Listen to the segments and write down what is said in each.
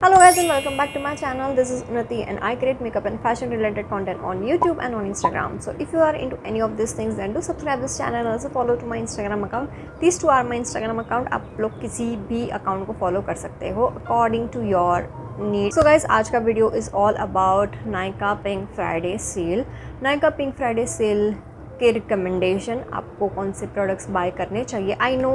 Hello guys and welcome back to my channel. This is Unnati and I create makeup and fashion related content on YouTube and on Instagram. So if you are into any of these things then do subscribe this channel and also follow to my Instagram account. These two are my Instagram account. आप लोग किसी भी account को follow कर सकते हो according to your need. So guys आज का video is all about Nykaa Pink Friday sale. Nykaa Pink Friday sale के रिकमेंडेशन आपको कौन से प्रोडक्ट्स बाय करने चाहिए. I know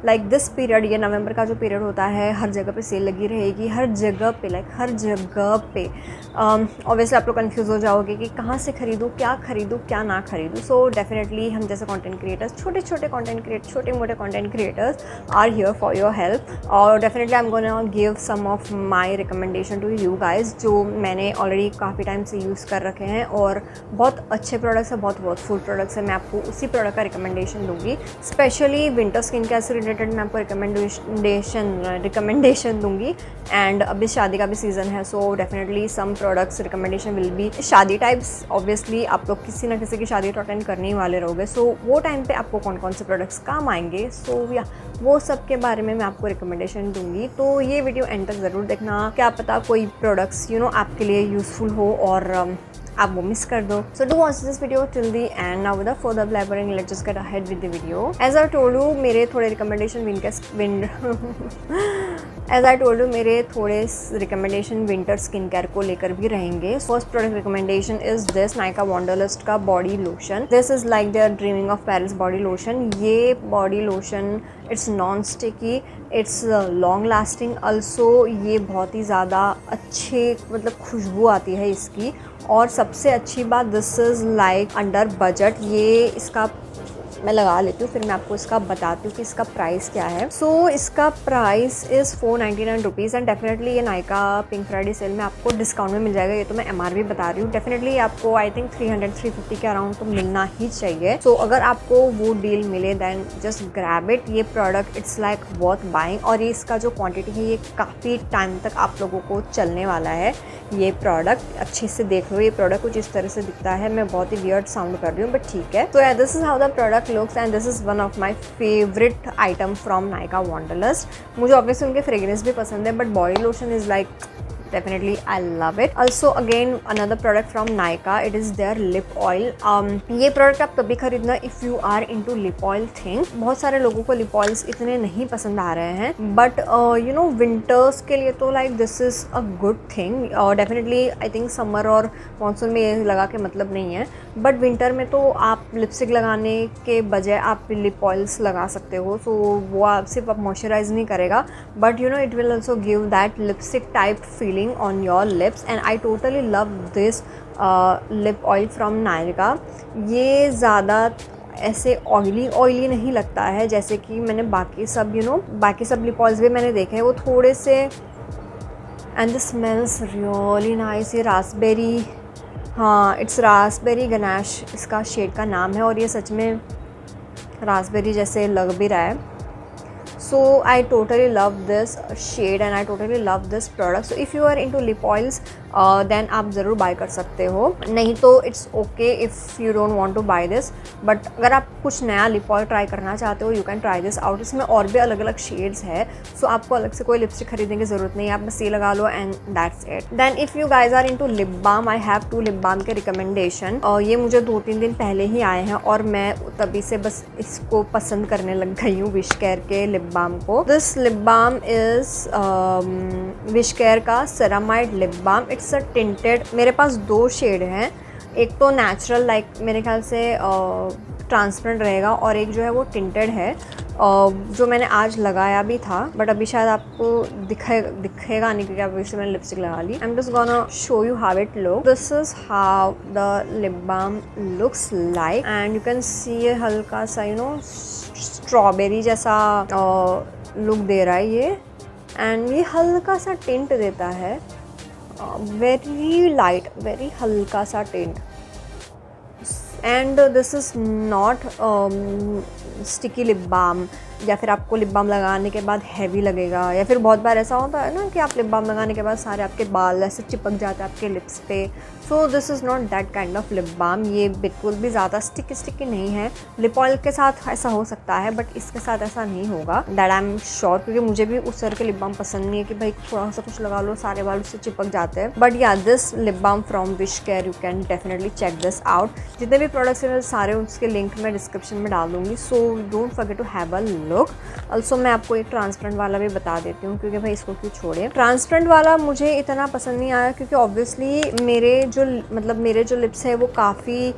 like this period, ये नवंबर का जो पीरियड होता है, हर जगह पे सेल लगी रहेगी, हर जगह पे हर जगह पे ऑब्वियसली आप लोग कंफ्यूज हो जाओगे कि कहाँ से खरीदूँ, क्या ना खरीदूँ. सो डेफिनेटली हम जैसे कंटेंट क्रिएटर्स, छोटे मोटे content creators are here for your help. और definitely I am gonna give some of my recommendation to you guys जो मैंने ऑलरेडी काफ़ी टाइम से यूज़ कर रखे हैं और बहुत अच्छे प्रोडक्ट्स हैं, बहुत वर्थफुल प्रोडक्ट्स है. मैं आपको उसी प्रोडक्ट का रिकमेंडेशन दूंगी. स्पेशली विंटर स्किन केयर से रिलेटेड मैं आपको रिकमेंडेशन दूंगी. एंड अभी शादी का भी सीज़न है, so definitely some products recommendation will be shaadi types. Obviously आप लोग किसी ना किसी की शादी तो अटेंड करने ही वाले रहोगे, सो वो टाइम पे आपको कौन कौन से प्रोडक्ट्स काम आएंगे, सो या वो सब के बारे में मैं आपको रिकमेंडेशन दूंगी. तो ये वीडियो एंड तक ज़रूर देखना, क्या पता कोई प्रोडक्ट्स आपके लिए यूज़फुल हो और आप वो मिस कर दो. So do watch this video till the end. Now without further blabbering let's just get ahead with the video. As I told you मेरे थोड़े रिकमेंडेशन मेरे थोड़े रिकमेंडेशन विंटर स्किन केयर को लेकर भी रहेंगे. First product recommendation is this Nykaa Wanderlust का body lotion. This is like their dreaming of Paris body lotion. ये body lotion it's non sticky, it's long lasting also. ये बहुत ही ज़्यादा अच्छे खुशबू आती है इसकी. और सबसे अच्छी बात, this is like under budget. ये इसका मैं लगा लेती हूँ, फिर मैं आपको इसका बताती हूँ कि इसका प्राइस क्या है. सो इसका price is 499 rupees. And definitely ये नायका पिंक फ्राइडे सेल में आपको डिस्काउंट में मिल जाएगा. ये तो मैं MRP बता रही हूँ. डेफिनेटली आपको आई थिंक 300-350 के अराउंड तो मिलना ही चाहिए. सो अगर आपको वो डील मिले देन जस्ट ग्रैब इट. ये product it's like worth buying. और ये इसका जो क्वान्टिटी है ये काफ़ी टाइम तक आप लोगों को चलने वाला है. ये प्रोडक्ट अच्छे से देख लो. ये प्रोडक्ट कुछ इस तरह से दिखता है. मैं बहुत ही वियर्ड साउंड कर रही हूँ बट ठीक है. तो this is how the product looks and this is one of my favorite item from Nykaa Wanderlust. मुझे obviously उनके fragrance भी पसंद है but body lotion is like definitely I love it. Also again another product from Nykaa, it is their lip oil. ये product आप तभी खरीदना if you are into lip oil thing. बहुत सारे लोगों को lip oils इतने नहीं पसंद आ रहे हैं but विंटर्स के लिए तो like this is a good thing. Definitely I think summer और मानसून में ये लगा के मतलब नहीं है बट विंटर में तो आप लिपस्टिक लगाने के बजाय आप लिप ऑयल्स लगा सकते हो. सो वो आप सिर्फ आप मॉइस्चराइज नहीं करेगा but it will also give that lipstick type feeling on your lips and I totally love this lip oil from Nykaa. ये ज़्यादा ऐसे ऑयली नहीं लगता है जैसे कि मैंने बाकी सब लिप ऑयल्स भी मैंने देखे हैं. वो थोड़े से and the smells really nice. ये रास्पबेरी, हाँ इट्स रास्पबेरी गनाश इसका शेड का नाम है और ये सच में रास्पबेरी जैसे लग भी रहा है. So I totally love this shade and I totally love this product. So if you are into lip oils then आप ज़रूर बाय कर सकते हो. नहीं तो it's okay if you don't want to buy this. But अगर आप कुछ नया लिप ऑयल ट्राई करना चाहते हो you can try this out. इसमें और भी अलग अलग शेड्स है. सो आपको अलग से कोई लिपस्टिक खरीदने की ज़रूरत नहीं है. आप बस ये लगा लो and that's it. Then if you guys are into lip balm, I have 2 lip balm के रिकमेंडेशन. ये मुझे 2-3 दिन पहले ही आए हैं और मैं तभी से बस इसको पसंद करने लग गई हूँ, विश केयर के लिप बाम को. This lip balm is Wishcare का ceramide lip balm. It's a tinted. मेरे पास 2 शेड हैं. एक तो नेचुरल लाइक मेरे ख्याल से ट्रांसपेरेंट रहेगा और एक जो है वो टिंटेड है जो मैंने आज लगाया भी था बट अभी शायद आपको दिखेगा नहीं क्योंकि अभी से मैंने लिपस्टिक लगा ली. I am just gonna show you how it look. This is how the lip balm looks like and you can see हल्का सा स्ट्रॉबेरी जैसा लुक दे रहा है ये. एंड ये हल्का सा टिंट देता है, वेरी लाइट, वेरी हल्का सा tint. And this is not sticky lip balm. या फिर आपको लिप बाम लगाने के बाद हैवी लगेगा, या फिर बहुत बार ऐसा होता है ना कि आप लिप बाम लगाने के बाद सारे आपके बाल ऐसे चिपक जाते हैं आपके लिप्स पे। So this is not that kind of lip balm. ये बिल्कुल भी ज़्यादा स्टिकी नहीं है। लिप ऑयल के साथ ऐसा हो सकता है बट इसके साथ ऐसा नहीं होगा, दैट आई एम श्योर, क्योंकि मुझे भी उस तरह के लिप बाम पसंद नहीं है कि भाई थोड़ा सा कुछ लगा लो सारे बाल उससे चिपक जाते हैं। बट या this lip balm from wish care, you can definitely check this out. जितने भी प्रोडक्ट्स हैं सारे उसके लिंक मैं डिस्क्रिप्शन में डाल दूँगी, so don't forget to have a look. Also मैं आपको एक ट्रांसपेरेंट वाला भी बता देती हूँ, क्योंकि भाई इसको क्यों छोड़े। ट्रांसपेरेंट वाला मुझे इतना पसंद नहीं आया क्योंकि ऑब्वियसली मेरे जो लिप्स है वो काफ़ी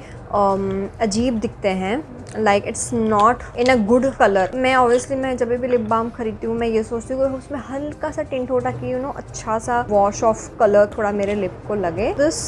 अजीब दिखते हैं, like it's not in a good colour. मैं जब भी लिप बाम खरीदती हूँ मैं ये सोचती हूँ कि उसमें हल्का सा टिंट होता कि अच्छा सा वॉश ऑफ कलर थोड़ा मेरे लिप को लगे। दिस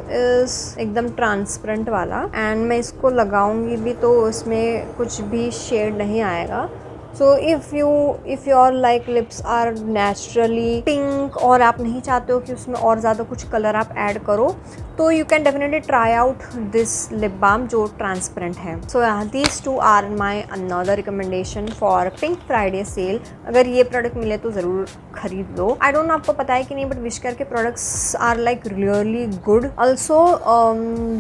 इज एकदम ट्रांसपेरेंट वाला, एंड मैं इसको लगाऊंगी भी तो इसमें कुछ भी शेड नहीं आएगा। So if your like lips are naturally pink और आप नहीं चाहते हो कि उसमें और ज़्यादा कुछ कलर आप ऐड करो, तो you can definitely try out this lip balm जो ट्रांसपेरेंट है। So these two are my another recommendation for pink Friday sale. अगर ये प्रोडक्ट मिले तो ज़रूर खरीद लो। आई डोंट नो आपको पता है कि नहीं, बट विश केयर के products are like really good. Also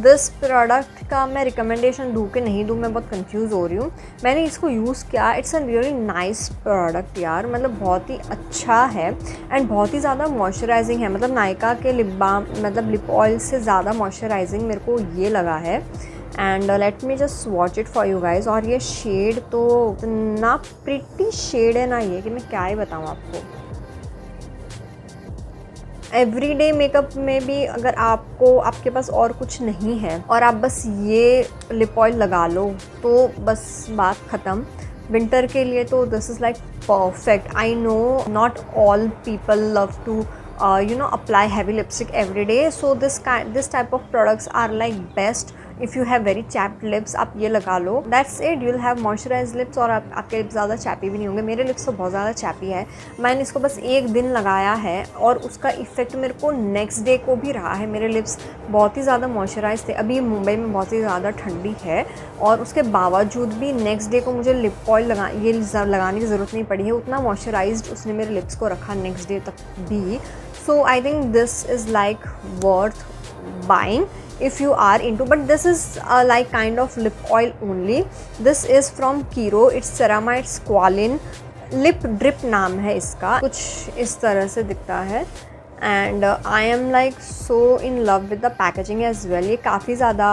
this product का मैं रिकमेंडेशन दूँ कि नहीं दूँ, मैं बहुत कंफ्यूज हो रही हूँ। मैंने इसको यूज़ किया, it's a really nice product यार, मतलब बहुत ही अच्छा है एंड बहुत ही ज़्यादा मॉइस्चराइजिंग है। मतलब नायका के लिप बाम लिप ऑयल से ज़्यादा मॉइस्चराइजिंग मेरे को ये लगा है। And let me just watch it for you guys. और ये शेड तो इतना प्रिटी शेड है ना ये कि मैं क्या ही बताऊँ आपको। एवरीडे मेकअप में भी अगर आपके पास और कुछ नहीं है और आप बस ये लिप ऑयल लगा लो तो बस बात ख़त्म। विंटर के लिए तो this is like perfect. I know not all people love to apply heavy lipstick every day, so this type of products are like best if you have very chapped lips। आप ये लगा लो, that's it, you'll have moisturized lips और आपके lips ज़्यादा चैपी भी नहीं होंगे। मेरे लिप्स तो बहुत ज़्यादा चैपी है। मैंने इसको बस एक दिन लगाया है और उसका इफ़ेक्ट मेरे को नेक्स्ट डे को भी रहा है। मेरे लिप्स बहुत ही ज़्यादा मॉइस्चराइज थे। अभी मुंबई में बहुत ही ज़्यादा ठंडी है और उसके बावजूद भी नेक्स्ट डे को मुझे लिप ऑयल लगाने की ज़रूरत नहीं पड़ी है। उतना मॉइस्चराइज्ड उसने मेरे लिप्स को रखा नेक्स्ट डे तक भी। So I think this is like worth buying if you are into, but this is like kind of lip oil only. This is from Kiro, it's ceramide squalene lip drip नाम है इसका, कुछ इस तरह से दिखता है। and I am like so in love with the packaging as well। ये काफ़ी ज़्यादा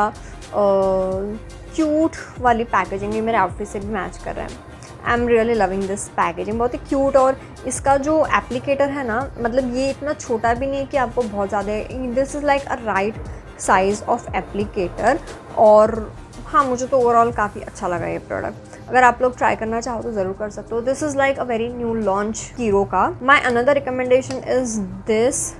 क्यूट वाली पैकेजिंग है, मेरे आउटफिट से भी मैच कर रहा है। I am really loving this packaging, बहुत ही क्यूट। और इसका जो एप्लीकेटर है ना, मतलब ये इतना छोटा भी नहीं है कि आपको बहुत ज़्यादा, this is like a right size of applicator. और हाँ, मुझे तो ओवरऑल काफ़ी अच्छा लगा ये प्रोडक्ट। अगर आप लोग ट्राई करना चाहो तो ज़रूर कर सकते हो। This is like a very new launch Kiro का। My another recommendation is this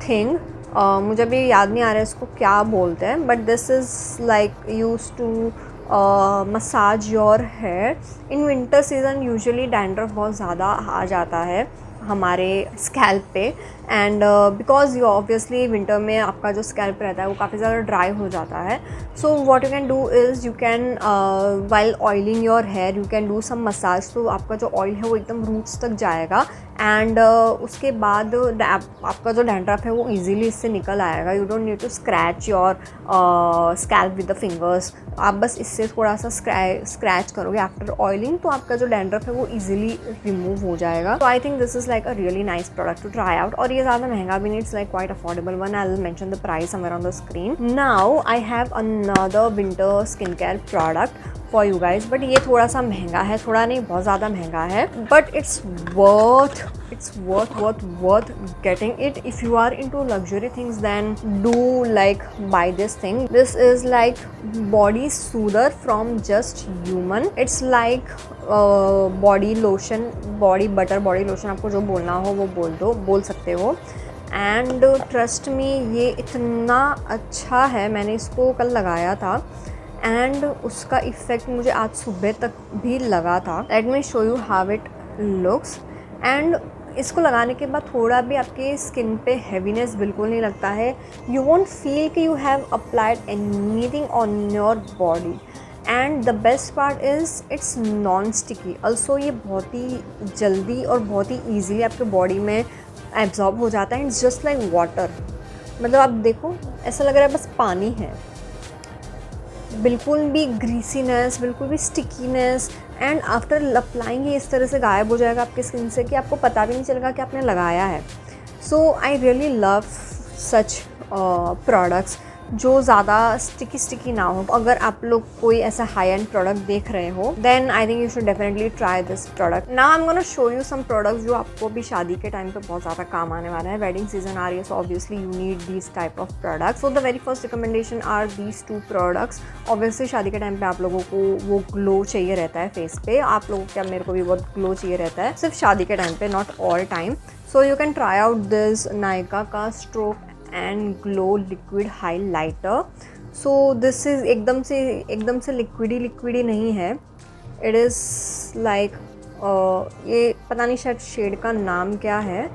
thing, मुझे भी याद नहीं आ रहा है इसको क्या बोलते हैं, but this is like use to massage your hair in winter season. Usually dandruff बहुत ज़्यादा आ जाता है हमारे स्कैल्प पे, and because you obviously winter में आपका जो स्कैल्प रहता है वो काफ़ी ज़्यादा ड्राई हो जाता है। So what you can do is you can while oiling your hair you can do some massage. तो आपका जो ऑयल है वो एकदम रूट्स तक जाएगा एंड उसके बाद आपका जो डैंड्रफ है वो इजीली इससे निकल आएगा। You don't need to scratch your scalp with the fingers. आप बस इससे थोड़ा सा स्क्रैच करोगे आफ्टर ऑयलिंग तो आपका जो डैंड्रफ है वो इजीली रिमूव हो जाएगा। तो I think this is like a really nice product to try out. और ये ज़्यादा महंगा भी नहीं, it's like quite affordable one. I will mention the price somewhere on the screen. Now I have another winter skin care product for you guys, but ये थोड़ा सा महंगा है, थोड़ा नहीं बहुत ज़्यादा महंगा है, but it's worth getting it if you are into luxury things, then do like buy this thing. This is like body soother from Just Human. It's like body lotion, body butter body lotion, आपको जो बोलना हो वो बोल सकते हो। And trust me ये इतना अच्छा है, मैंने इसको कल लगाया था एंड उसका इफ़ेक्ट मुझे आज सुबह तक भी लगा था। Late me show you how it looks. And इसको लगाने के बाद थोड़ा भी आपके स्किन पे हैवीनेस बिल्कुल नहीं लगता है। यू वोंट फील कि you have applied anything on your body. And the best part is it's non sticky also. ये बहुत ही जल्दी और बहुत ही ईजीली आपके बॉडी में एब्जॉर्ब हो जाता है। इट्स जस्ट लाइक वाटर, मतलब आप देखो ऐसा लग रहा है बस पानी है, बिल्कुल भी ग्रीसीनेस, बिल्कुल भी स्टिकीनेस, एंड आफ्टर अप्लाइंग ये इस तरह से गायब हो जाएगा आपकी स्किन से कि आपको पता भी नहीं चलेगा कि आपने लगाया है। So I really love such products जो ज़्यादा स्टिकी ना हो। अगर आप लोग कोई ऐसा हाई एंड प्रोडक्ट देख रहे हो then I think you should definitely try this product. Now I am gonna show you some products जो आपको भी शादी के टाइम पे बहुत ज़्यादा काम आने वाला है। वेडिंग सीजन आ रही है, so obviously you need these type of products. So the very first recommendation are these 2 products. Obviously शादी के टाइम पे आप लोगों को वो ग्लो चाहिए रहता है फेस पे, आप लोगों को क्या, मेरे को भी बहुत ग्लो चाहिए रहता है, सिर्फ शादी के टाइम पे, not all time. So you can try out this Nykaa का stroke and glow liquid highlighter. So this is एकदम से लिक्विडी नहीं है। इट इज़ लाइक ये पता नहीं शायद शेड का नाम क्या है,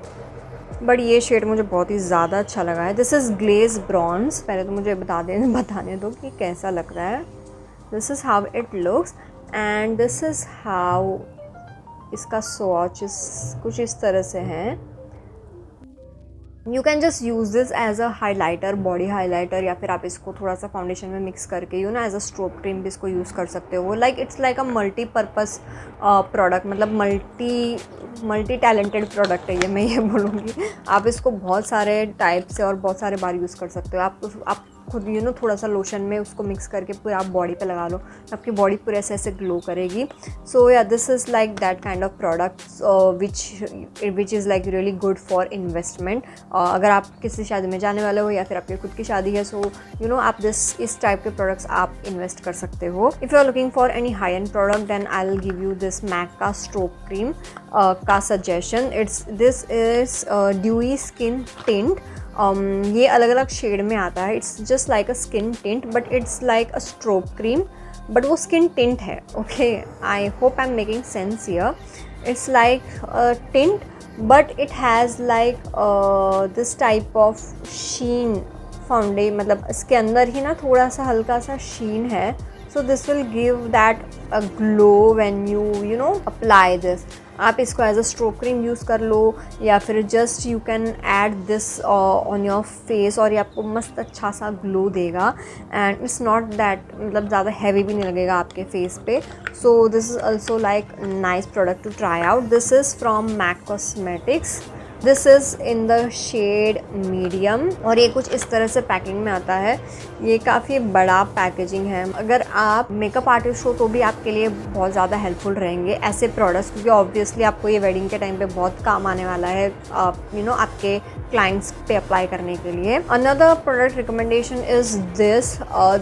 बट ये शेड मुझे बहुत ही ज़्यादा अच्छा लगा है। This is glaze bronze. पहले तो मुझे बताने दो कि कैसा लग रहा है। This is how it looks and this is how इसका स्वॉच कुछ इस तरह से है। You can just use this as a highlighter, body highlighter, या फिर आप इसको थोड़ा सा फाउंडेशन में मिक्स करके एज अ स्ट्रोक क्रीम भी इसको यूज़ कर सकते हो। Like it's like a multipurpose product, मतलब मल्टी टैलेंटेड प्रोडक्ट है ये, मैं ये बोलूँगी। आप इसको बहुत सारे टाइप से और बहुत सारे बार यूज़ कर सकते हो। आप खुद थोड़ा सा लोशन में उसको मिक्स करके पूरा आप बॉडी पे लगा लो, आपकी बॉडी पूरे ऐसे ग्लो करेगी। सो या this is like that kind of products which is like really good for investment. अगर आप किसी शादी में जाने वाले हो या फिर आपकी खुद की शादी है, सो आप इस टाइप के प्रोडक्ट्स आप इन्वेस्ट कर सकते हो। If you are looking for any high end product then I will give you this MAC का स्ट्रोक क्रीम का suggestion. This is dewy skin tint. ये अलग अलग शेड में आता है। It's just like a skin tint but it's like a strobe cream, but वो skin tint है। Okay, I hope I am making sense here. It's like tint but it has like this type of sheen foundation, मतलब इसके अंदर ही थोड़ा सा हल्का सा sheen है। So this will give that a glow when you apply this. आप इसको as a strobe cream use कर लो या फिर just you can add this on your face, और ये आपको मस्त अच्छा सा ग्लो देगा एंड इट्स नॉट दैट, मतलब ज़्यादा हैवी भी नहीं लगेगा आपके फेस पे। So this is also like nice product to try out. This is from MAC cosmetics. This is in the shade medium और ये कुछ इस तरह से पैकिंग में आता है। ये काफ़ी बड़ा पैकेजिंग है। अगर आप मेकअप आर्टिस्ट हो तो भी आपके लिए बहुत ज़्यादा हेल्पफुल रहेंगे ऐसे प्रोडक्ट्स, क्योंकि ऑब्वियसली आपको ये वेडिंग के टाइम पे बहुत काम आने वाला है आपके क्लाइंट्स पे अप्लाई करने के लिए। Another product recommendation is this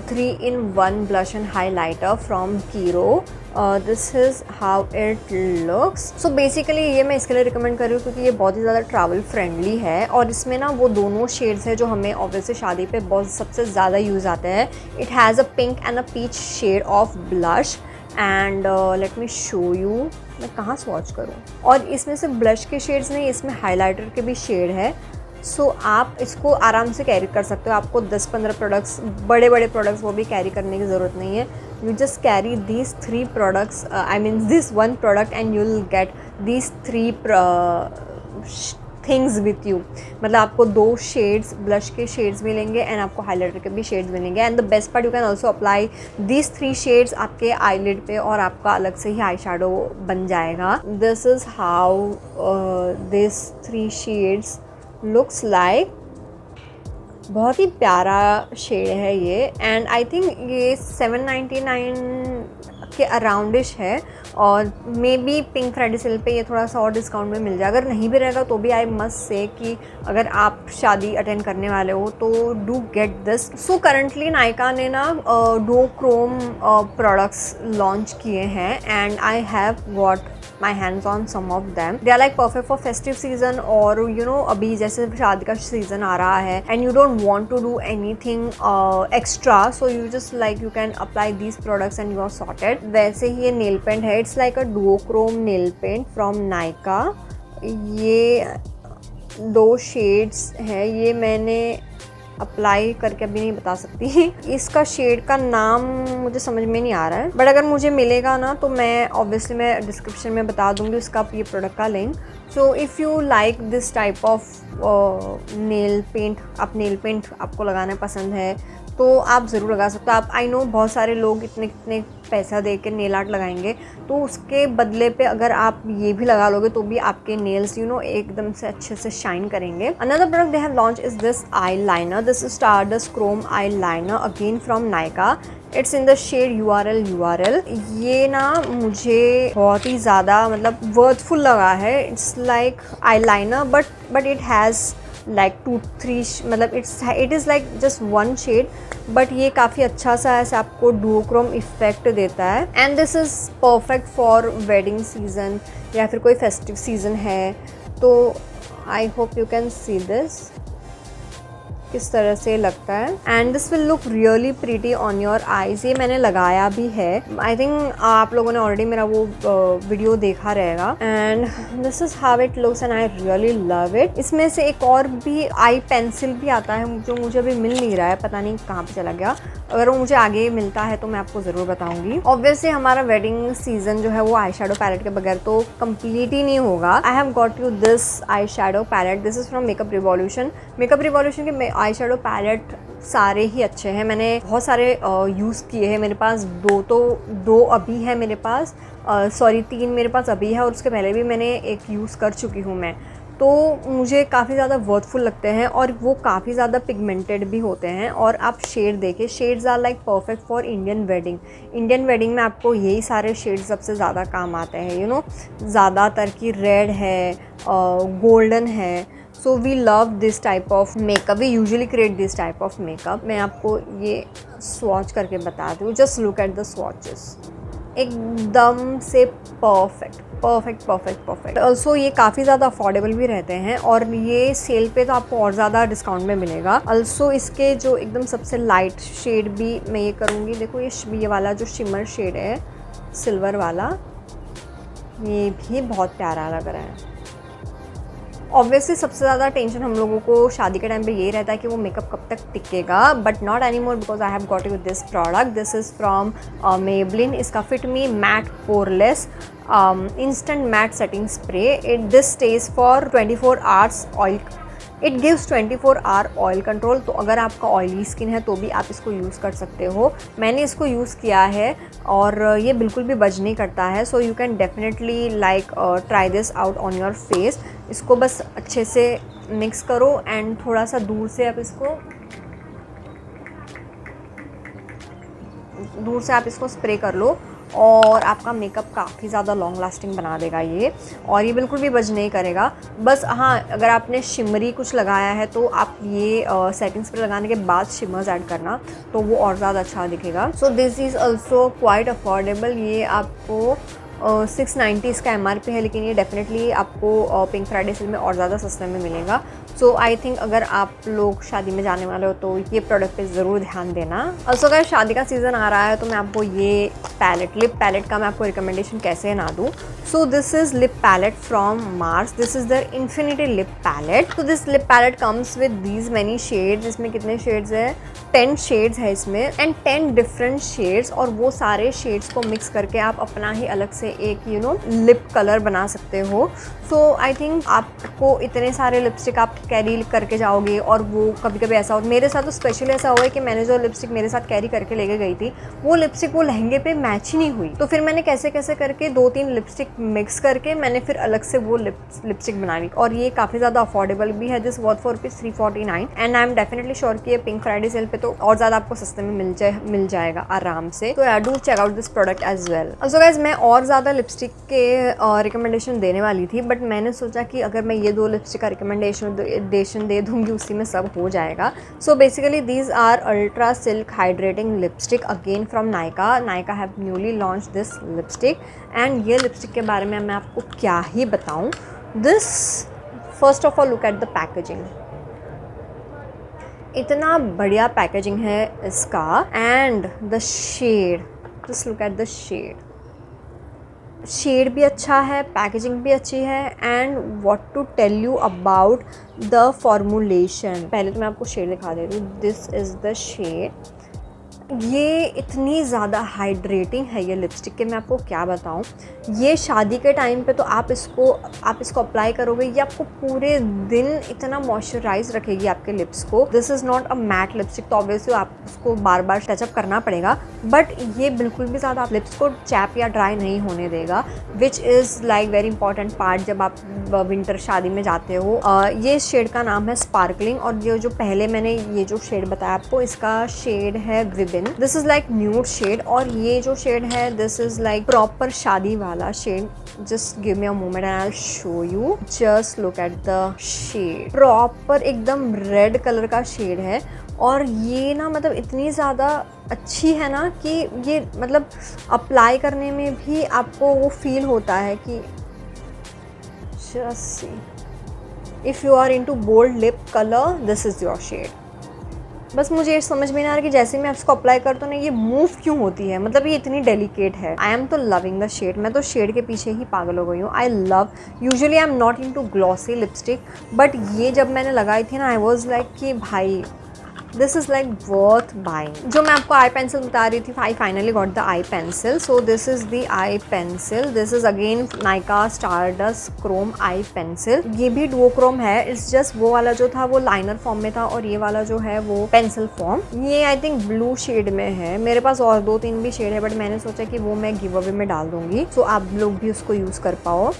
3-in-1 blush and highlighter from कीरो। This is how it looks. So basically ये मैं इसके लिए रिकमेंड कर रही हूँ क्योंकि ये बहुत ही ज़्यादा ट्रैवल फ्रेंडली है और इसमें वो दोनों शेड्स हैं जो हमें ऑब्वियसली शादी पे बहुत सबसे ज़्यादा यूज़ आते हैं। It has a pink and a peach shade of blush and let me show you, मैं कहाँ स्वॉच करूँ। और इसमें सिर्फ ब्लश के शेड्स नहीं, इसमें हाईलाइटर के भी शेड है। सो आप इसको आराम से कैरी कर सकते हो। आपको 10-15 प्रोडक्ट्स, बड़े बड़े प्रोडक्ट्स वो भी कैरी करने की ज़रूरत नहीं है। You just carry these 3 products, I mean this 1 product and you will get these 3 things with you. मतलब आपको 2 शेड्स, ब्लश के शेड्स मिलेंगे एंड आपको हाईलाइटर के भी शेड्स मिलेंगे। And the best part, you can also apply these 3 shades आपके eyelid पे और आपका अलग से ही आई शेडो बन जाएगा। This is how this 3 shades looks like. बहुत ही प्यारा शेड है ये एंड आई थिंक ये 799 के अराउंडिश है और may be pink Friday cell पे ये थोड़ा सा और डिस्काउंट में मिल जाए। अगर नहीं भी रहेगा तो भी आई मस्ट से कि अगर आप शादी अटेंड करने वाले हो तो do get this. So currently Nykaa ने डुओक्रोम प्रोडक्ट्स लॉन्च किए हैं and I have got my hands on some of them. They are like perfect for festive season और अभी जैसे शादी का सीजन आ रहा है and you don't want to do anything extra, so you just like you can apply these products and you are sorted. वैसे ही ये nail paint है, it's like a duochrome nail paint from Nykaa. ये 2 shades है, ये मैंने apply करके अभी नहीं बता सकती। इसका शेड का नाम मुझे समझ में नहीं आ रहा है, बट अगर मुझे मिलेगा ना तो मैं ऑब्वियसली मैं डिस्क्रिप्शन में बता दूंगी उसका ये प्रोडक्ट का link. So if you like this type of nail paint, आप नेल पेंट आपको लगाना पसंद है तो आप ज़रूर लगा सकते हो। आप आई नो बहुत सारे लोग इतने पैसा दे के नेल आर्ट लगाएंगे, तो उसके बदले पे अगर आप ये भी लगा लोगे तो भी आपके नेल्स एकदम से अच्छे से शाइन करेंगे। Another product they have launch is this eyeliner. This is stardust chrome eyeliner again from Nykaa. It's in the shade URL। ये ना मुझे बहुत ही ज़्यादा मतलब वर्थफुल लगा है। It's like eyeliner but it has like 2-3 मतलब it is like just one shade, but ये काफ़ी अच्छा सा ऐसे आपको डुओक्रोम इफेक्ट देता है। And this is perfect for wedding season या फिर कोई फेस्टिव सीजन है, तो I hope you can see this किस तरह से लगता है। And this will look really pretty on your eyes. ये मैंने लगाया भी है, आई थिंक आप लोगों ने ऑलरेडी मेरा वो वीडियो देखा रहेगा। And this is how it looks and I really love it. इसमें से एक और भी आई पेंसिल भी आता है जो मुझे अभी मिल नहीं रहा है, पता नहीं कहाँ पे चला गया। अगर वो मुझे आगे मिलता है तो मैं आपको ज़रूर बताऊंगी। ऑब्वियसली हमारा वेडिंग सीजन जो है वो आई शेडो पैलेट के बगैर तो कंप्लीट ही नहीं होगा। I have got you this eyeshadow palette. This is from makeup revolution. Makeup revolution के आई शेडो पैलेट सारे ही अच्छे हैं, मैंने बहुत सारे यूज़ किए हैं। मेरे पास दो अभी है मेरे पास, सॉरी 3 मेरे पास अभी है और उसके पहले भी मैंने एक यूज़ कर चुकी हूँ मैं, तो मुझे काफ़ी ज़्यादा वर्थफुल लगते हैं और वो काफ़ी ज़्यादा पिगमेंटेड भी होते हैं। और आप शेड देखिए, shades are like perfect for Indian wedding. Indian wedding में आपको यही सारे शेड्स सबसे ज़्यादा काम आते हैं, ज़्यादातर की रेड है, गोल्डन है। So we love this type of makeup, we usually create this type of makeup. मैं आपको ये स्वॉच करके बता दूँ, just look at the swatches, एकदम से परफेक्ट। ऑल्सो ये काफ़ी ज़्यादा अफोर्डेबल भी रहते हैं और ये सेल पे तो आपको और ज़्यादा डिस्काउंट में मिलेगा। ऑल्सो इसके जो एकदम सबसे लाइट शेड भी मैं ये करूँगी, देखो ये वाला जो शिमर शेड है सिल्वर वाला, ये भी बहुत प्यारा लग रहा है। ऑब्वियसली सबसे ज़्यादा टेंशन हम लोगों को शादी के टाइम पे यही रहता है कि वो मेकअप कब तक टिकेगा, but not any more because I have got you this product. This is from Maybelline. इसका fit me matte poreless instant matte setting spray. This stays for 24 hours oil. It gives 24 hour oil control. तो अगर आपका oily skin है तो भी आप इसको use कर सकते हो। मैंने इसको यूज़ किया है और ये बिल्कुल भी बज नहीं करता है। सो you can definitely like try this out on your face. इसको बस अच्छे से मिक्स करो एंड थोड़ा सा दूर से आप इसको स्प्रे कर लो और आपका मेकअप काफ़ी ज़्यादा लॉन्ग लास्टिंग बना देगा ये, और ये बिल्कुल भी बज नहीं करेगा। बस हाँ, अगर आपने शिमरी कुछ लगाया है तो आप ये सेटिंग स्प्रे लगाने के बाद शिमर्स ऐड करना, तो वो और ज़्यादा अच्छा दिखेगा। सो this is also quite affordable. ये आपको 690 इसका MRP है, लेकिन ये डेफिनेटली आपको पिंक फ्राइडे सेल में और ज़्यादा सस्ते में मिलेगा। सो आई थिंक अगर आप लोग शादी में जाने वाले हो तो ये प्रोडक्ट पे ज़रूर ध्यान देना। ऑल्सो अगर शादी का सीज़न आ रहा है तो मैं आपको ये लिप पैलेट का मैं आपको रिकमेंडेशन कैसे ना दूँ। So this is lip palette from Mars. This is the infinity lip palette. तो this lip palette comes with these many shades. इसमें कितने शेड्स है? 10 शेड्स है इसमें एंड 10 डिफरेंट शेड्स, और वो सारे शेड्स को मिक्स करके आप अपना ही अलग से एक लिप कलर बना सकते हो। सो आई थिंक आपको इतने सारे लिपस्टिक आप कैरी करके जाओगे, और वो कभी कभी ऐसा हो, मेरे साथ तो स्पेशली ऐसा हुआ है कि मैंने जो लिपस्टिक मेरे साथ कैरी करके लेके गई थी वो लिपस्टिक वो लहंगे पे मैच ही नहीं हुई। तो फिर मैंने कैसे करके 2-3 लिपस्टिक मिक्स करके मैंने फिर अलग से वो लिपस्टिक बना ली, और ये काफ़ी ज़्यादा अफोर्डेबल भी है। This was for ₹349 and I am definitely sure कि ये पिंक फ्राइडे सेल पे तो और ज़्यादा आपको सस्ते में मिल जाएगा आराम से। तो do check out this product as well. Also guys, मैं और ज़्यादा लिपस्टिक के रिकमेंडेशन देने वाली थी, बट मैंने सोचा कि अगर मैं ये 2 लिपस्टिक का रिकमेंडेशन दे दूँगी उसी में सब हो जाएगा। So basically these are ultra silk hydrating lipstick again from Nykaa. Nykaa have newly launch this lipstick, and ये लिपस्टिक के बारे में मैं आपको क्या ही बताऊँ। This first of all look at the packaging, इतना बढ़िया पैकेजिंग है इसका, and the shade, just look at the shade, shade भी अच्छा है, पैकेजिंग भी अच्छी है, and what to tell you about the formulation. पहले तो मैं आपको शेड दिखा दे रही हूँ, दिस इज़ द शेड। ये इतनी ज़्यादा हाइड्रेटिंग है ये लिपस्टिक कि मैं आपको क्या बताऊँ। ये शादी के टाइम पे तो आप इसको अप्लाई करोगे, ये आपको पूरे दिन इतना मॉइस्चराइज रखेगी आपके लिप्स को। This is not a mat lipstick, तो ऑब्वियसली आप उसको बार बार टचअप करना पड़ेगा, बट ये बिल्कुल भी ज़्यादा आप लिप्स को चैप या ड्राई नहीं होने देगा, which is like very important part जब आप विंटर शादी में जाते हो। ये शेड का नाम है स्पार्कलिंग, और ये जो पहले मैंने ये जो शेड बताया आपको, इसका शेड है विबिन। This is like nude shade, और ये जो शेड है दिस इज लाइक प्रॉपर शादी वाला shade. Just give me a moment and I will show you. Just look at the shade, proper एकदम रेड कलर का शेड है, और ये ना मतलब इतनी ज़्यादा अच्छी है ना कि ये मतलब अप्लाई करने में भी आपको वो फील होता है कि just see, if you are into bold lip colour this is your shade. बस मुझे ये समझ में नहीं आ रहा कि जैसे मैं इसको अप्लाई करता हूँ ना, ये मूव क्यों होती है, मतलब ये इतनी डेलिकेट है। आई एम तो लविंग द शेड, मैं तो शेड के पीछे ही पागल हो गई हूँ। I love, usually I am not into glossy lipstick, but ये जब मैंने लगाई थी ना, आई वॉज लाइक कि भाई this is like worth buying. जो मैं आपको आई पेंसिल बता रही थी, I finally got the I pencil. So this is the I pencil, this is again Nykaa stardust chrome I pencil. ये भी डुओ क्रोम है, इट्स जस्ट वो वाला जो था वो लाइनर फॉर्म में था, और ये वाला जो है वो पेंसिल फॉर्म। ये आई थिंक ब्लू शेड में है, मेरे पास और 2-3 भी शेड है, बट मैंने सोचा कि वो मैं गिव अवे में डाल दूँगी, सो आप लोग भी उसको यूज़ कर पाओ।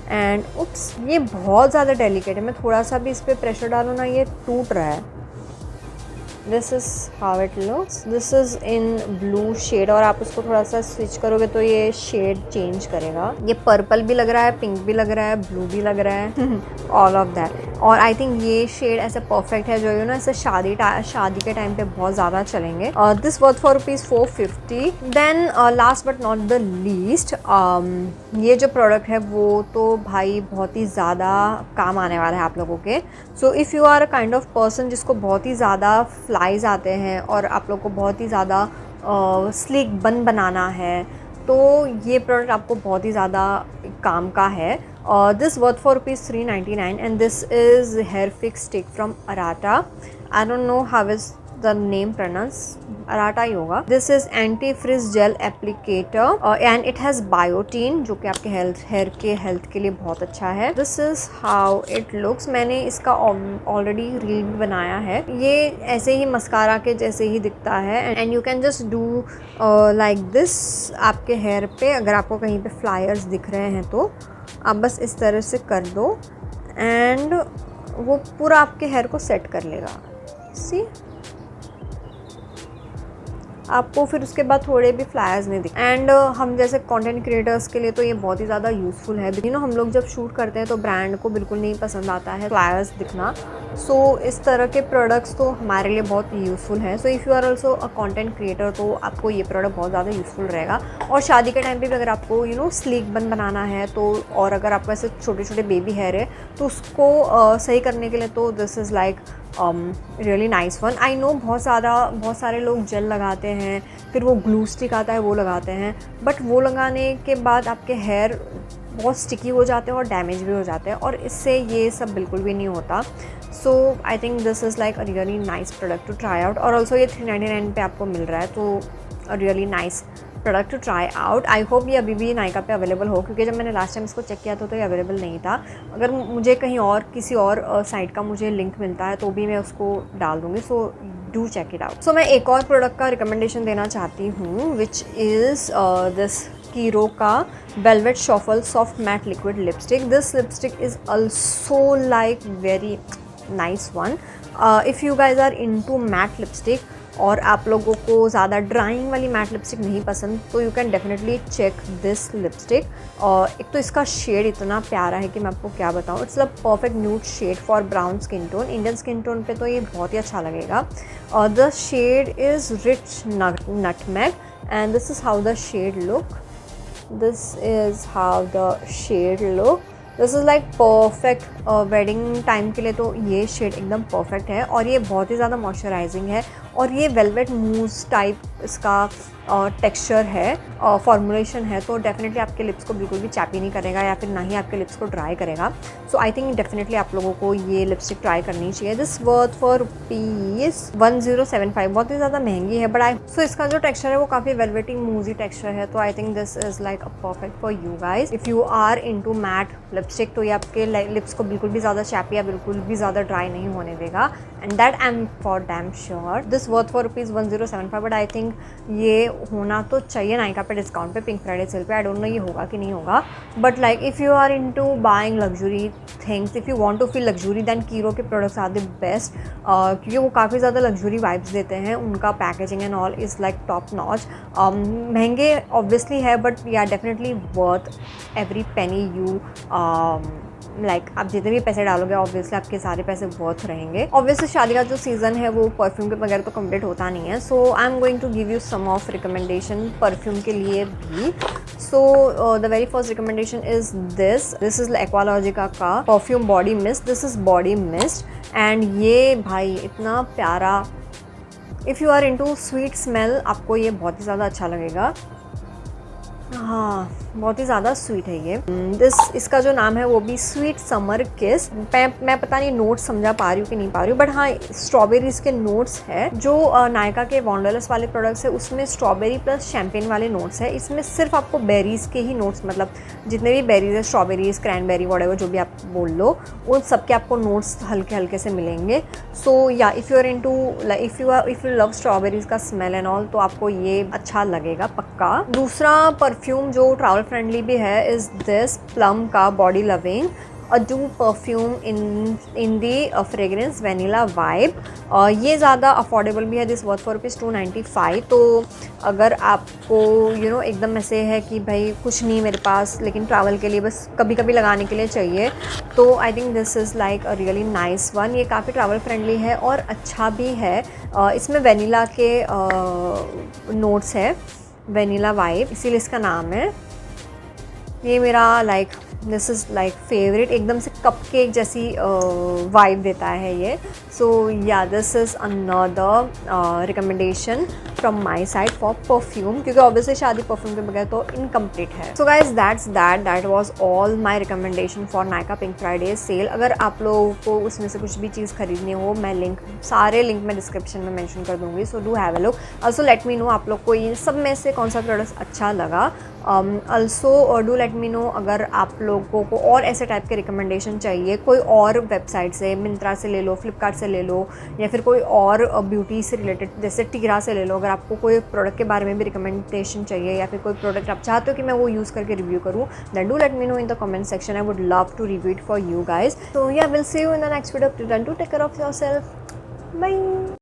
एंड उप्स, ये बहुत ज़्यादा डेलिकेट है, मैं थोड़ा सा भी इस पर प्रेशर डालूँ ना, ये टूट रहा है। This is how it looks, this is in blue shade, और आप उसको थोड़ा सा स्विच करोगे तो ये शेड चेंज करेगा। ये पर्पल भी लग रहा है, पिंक भी लग रहा है, ब्लू भी लग रहा है, ऑल ऑफ दैट। और आई थिंक ये शेड ऐसे परफेक्ट है जो यू नो ऐसे शादी के टाइम पे बहुत ज़्यादा चलेंगे। This worth for ₹450। Then last but not the least, ये जो प्रोडक्ट है वो तो भाई बहुत ही ज़्यादा काम आने वाला है आप लोगों के। So if you are a kind of person जिसको बहुत ही ज़्यादा फ्लाइज आते हैं और आप लोग को बहुत ही ज़्यादा स्लिक बन बनाना है, तो ये प्रोडक्ट आपको बहुत ही ज़्यादा काम का है। This worth for ₹399, and this is hair fix stick from Arata. I don't know how is the name pronounce, Arata ही होगा। This is anti frizz gel applicator, and it has biotin, जो कि आपके हेयर के हेल्थ के लिए बहुत अच्छा है। This is how it looks, मैंने इसका ऑलरेडी रील भी बनाया है। ये ऐसे ही मस्कारा के जैसे ही दिखता है, and you can just do like this आपके हेयर पे। अगर आपको कहीं पे फ्लायर्स दिख रहे हैं तो आप बस इस तरह से कर दो, एंड वो पूरा आपके हेयर को सेट कर लेगा। सी, आपको फिर उसके बाद थोड़े भी फ्लायर्स नहीं दिख। एंड हम जैसे कंटेंट क्रिएटर्स के लिए तो ये बहुत ही ज़्यादा यूज़फुल है। यू नो, हम लोग जब शूट करते हैं तो ब्रांड को बिल्कुल नहीं पसंद आता है फ्लायर्स दिखना। सो इस तरह के प्रोडक्ट्स तो हमारे लिए बहुत यूज़फुल है। So if you are also a content creator तो आपको ये प्रोडक्ट बहुत ज़्यादा यूज़फुल रहेगा। और शादी के टाइम पे भी अगर आपको यू नो स्लीक बन बनाना है तो, और अगर आपको ऐसे छोटे छोटे बेबी हेयर है तो उसको सही करने के लिए तो this is like really nice one. I know बहुत सारे लोग जेल लगाते हैं, फिर वो ग्लू स्टिक आता है वो लगाते हैं, बट वो लगाने के बाद आपके हेयर बहुत स्टिकी हो जाते हैं और डैमेज भी हो जाते हैं, और इससे ये सब बिल्कुल भी नहीं होता। So I think this is like a really nice product to try out. और ऑल्सो ये 399 पे आपको मिल रहा है, तो a really nice product to try out. I hope ये अभी भी नायका पे अवेलेबल हो, क्योंकि जब मैंने लास्ट टाइम इसको चेक किया था तो ये अवेलेबल नहीं था। अगर मुझे कहीं और किसी और साइट का मुझे लिंक मिलता है तो भी मैं उसको डाल दूँगी। So do check it out. So मैं एक और प्रोडक्ट का रिकमेंडेशन देना चाहती हूँ, विच इज़ दिस कीरो का velvet shuffle soft matte liquid lipstick. This lipstick is also like very nice one. If you guys are into matte lipstick और आप लोगों को ज़्यादा ड्राइंग वाली मैट लिपस्टिक नहीं पसंद, तो you can definitely check this lipstick. और एक तो इसका शेड इतना प्यारा है कि मैं आपको क्या बताऊँ। It's a perfect nude shade for brown skin tone. Indian skin tone पे तो ये बहुत ही अच्छा लगेगा। और the shade is rich nutmeg, and this is how the shade look. This is how the shade look. This is like perfect wedding time के लिए तो ये शेड एकदम परफेक्ट है, और ये बहुत ही ज़्यादा मॉइस्चराइजिंग है, और ये वेलवेट मूस टाइप इसका टेक्सचर है, फॉर्मुलेशन है, तो डेफिनेटली आपके लिप्स को बिल्कुल भी चैपी नहीं करेगा या फिर ना ही आपके लिप्स को ड्राई करेगा। सो आई थिंक डेफिनेटली आप लोगों को ये लिपस्टिक ट्राई करनी चाहिए। दिस वर्थ फॉर ₹1075, बहुत ही ज़्यादा महंगी है, बट सो इसका जो टेक्सचर है वो काफ़ी वेलवेटी मूजी टेक्सचर है, तो I think this is like a perfect for you guys if you are into matte lipstick. तो ये आपके लिप्स को बिल्कुल भी ज़्यादा चैपी या बिल्कुल भी ज़्यादा ड्राई नहीं होने देगा, and that I am for damn sure. This worth for ₹1075, but I think ये होना तो चाहिए नायका पे डिस्काउंट पे, पिंक फ्राइडे सेल पे। आई डोंट नो ये होगा कि नहीं होगा, but like if you are into buying luxury things, if you want to feel luxury, then Kiro के प्रोडक्ट्स आर द बेस्ट, क्योंकि वो काफ़ी ज़्यादा लग्जरी वाइब्स देते हैं। उनका packaging and all is like top notch. महंगे ऑब्वियसली है, बट या definitely worth every penny you like आप जितने भी पैसे डालोगे ऑब्वियसली आपके सारे पैसे वर्थ रहेंगे। ऑब्वियसली शादी का जो सीज़न है वो परफ्यूम के बगैर तो कंप्लीट होता नहीं है, so I am going to give you some of recommendation perfume के लिए भी। So the very first recommendation is this is Aqualogica का perfume body mist. This is body mist, and ये भाई इतना प्यारा, if you are into sweet smell आपको ये बहुत ही ज़्यादा अच्छा लगेगा। हाँ, बहुत ही ज़्यादा स्वीट है ये। इसका जो नाम है वो भी स्वीट समर किस। मैं पता नहीं नोट्स समझा पा रही हूँ कि नहीं पा रही हूँ, बट हाँ स्ट्रॉबेरीज के नोट्स है। जो नायका के वॉन्डरलस्ट वाले प्रोडक्ट्स है उसमें स्ट्रॉबेरी प्लस शैम्पेन वाले नोट्स है, इसमें सिर्फ आपको बेरीज़ के ही नोट्स, मतलब जितने भी बेरीज है, स्ट्रॉबेरीज, क्रैनबेरी, व्हाटएवर जो भी आप बोल लो, उन सब के आपको नोट्स हल्के हल्के से मिलेंगे। सो या if you are into if you love strawberries का स्मेल एंड ऑल, तो आपको ये अच्छा लगेगा पक्का। दूसरा परफ्यूम जो ट्रैवल फ्रेंडली भी है इज़ दिस प्लम का body loving a do perfume in the fragrance vanilla vibe. ये ज़्यादा अफोर्डेबल भी है। This worth for ₹295। तो अगर आपको एकदम ऐसे है कि भाई कुछ नहीं मेरे पास, लेकिन ट्रैवल के लिए बस कभी कभी लगाने के लिए चाहिए, तो I think this is like a really nice one. ये काफ़ी ट्रैवल फ्रेंडली है और अच्छा भी है। इसमें वेनिला के नोट्स है, वेनिला वाइब, इसीलिए इसका नाम है। ये मेरा दिस इज़ लाइक फेवरेट, एकदम से कपकेक जैसी वाइब देता है ये। सो या this is another recommendation from my side for perfume, क्योंकि ऑब्वियसली शादी परफ्यूम के बगैर तो इनकम्प्लीट है। So guys that was all my recommendation for Nykaa pink Friday sale. अगर आप लोगों को उसमें से कुछ भी चीज़ खरीदनी हो, मैं सारे लिंक मैं डिस्क्रिप्शन में मेंशन कर दूँगी, so do have a look. Also let me no आप लोग को ये सब में से कौन सा प्रोडक्ट अच्छा लगा। Also do let me no अगर आप लोगों को और ऐसे टाइप के रिकमेंडेशन चाहिए, कोई और वेबसाइट से, मिंत्रा से ले लो, फ्लिपकार्ट से ले लो, या फिर कोई और ब्यूटी से रिलेटेड जैसे टीरा से ले लो। अगर आपको कोई प्रोडक्ट के बारे में भी रिकमेंडेशन चाहिए या फिर कोई प्रोडक्ट आप चाहते हो कि मैं वो यूज़ करके रिव्यू करूँ, then do let me know in the comment section. I would love to review it for you guys. So yeah will see you in the next video. Till then, to take care of yourself. Bye.